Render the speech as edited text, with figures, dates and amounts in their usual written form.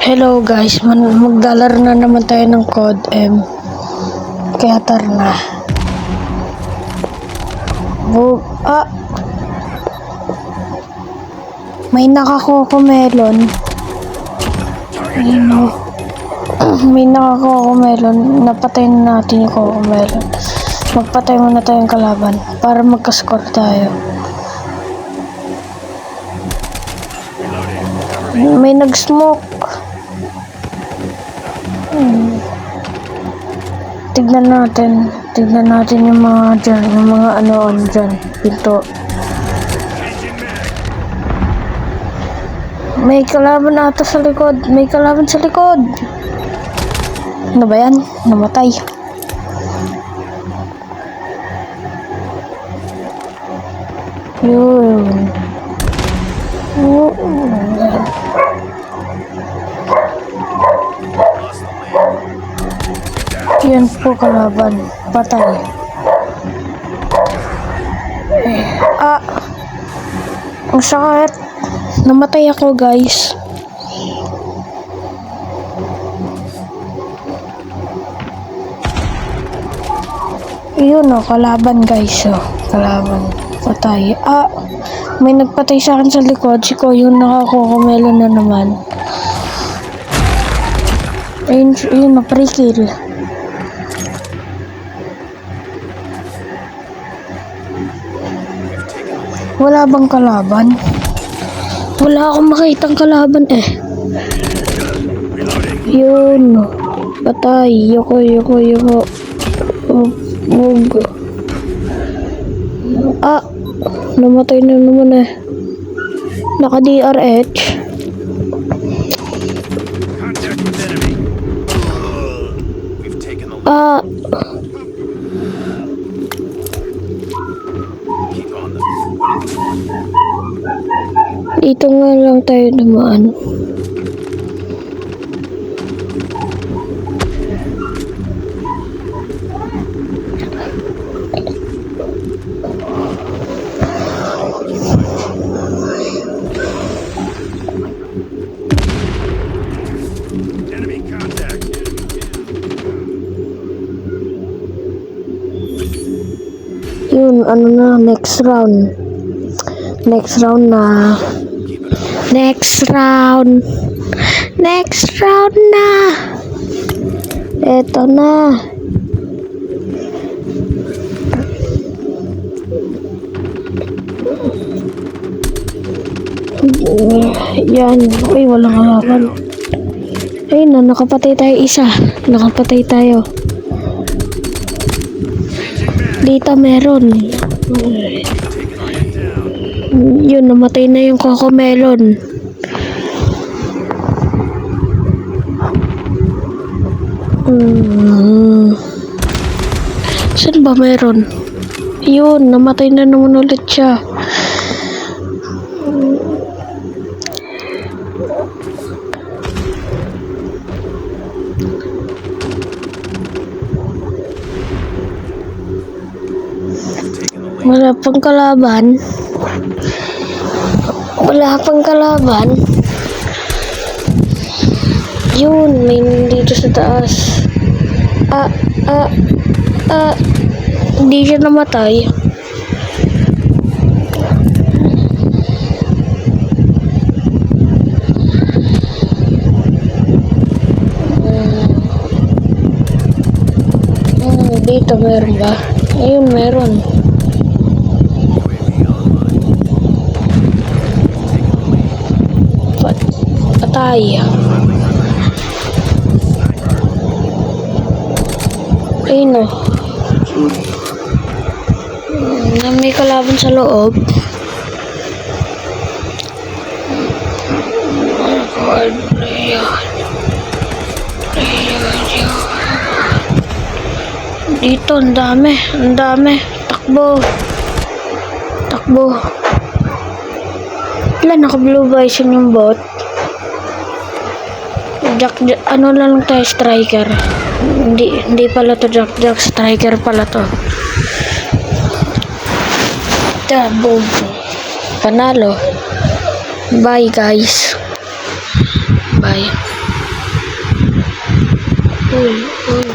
Hello guys, maglalaro na naman tayo ng Code M. Kaya tara na. May nakakokomelon. Ayun o. May nakakokomelon. Napatay na natin yung kokomelon. Magpatay muna tayong kalaban para magka-score tayo. May nag-smoke. Tignan natin yung mga dyan, yung mga ano dyan, pinto. May kalaban ata sa likod, may kalaban sa likod. Ano ba yan? Namatay. Yun. Yan po kalaban. Patay. Ang sakit. Namatay ako guys. Yun o, kalaban guys o. Kalaban. Patay. May nagpatay sa akin sa likod. Si ko yung nakakukumelo na naman. Ayun na, pre-kill. Wala bang kalaban? Wala akong makitang kalaban eh. Yun. Patay. Yoko. Namatay na naman eh. Naka-DRH. Dito nga lang tayo dumaan. Yun, ano na, next round na. Next round na. Eto na. Yan. Uy, walang kalaban. Ayun na, nakapatay tayo isa. Nakapatay tayo. Dito meron. Yun, namatay na yung kokomelon. Saan ba meron? Yun, namatay na naman ulit siya. Wala pang kalaban. Yun, may dito sa taas. Hindi siya namatay. Dito meron ba? Ayun, meron. Patay. Ayun o. May kalaban sa loob. Dito, ang dami. Takbo. Wala, naka-blue bison yung bot. Ano lang tayo, striker. Hindi pala to Jack striker pala to. Boom. Panalo. Bye guys. Bye. Uy, uy.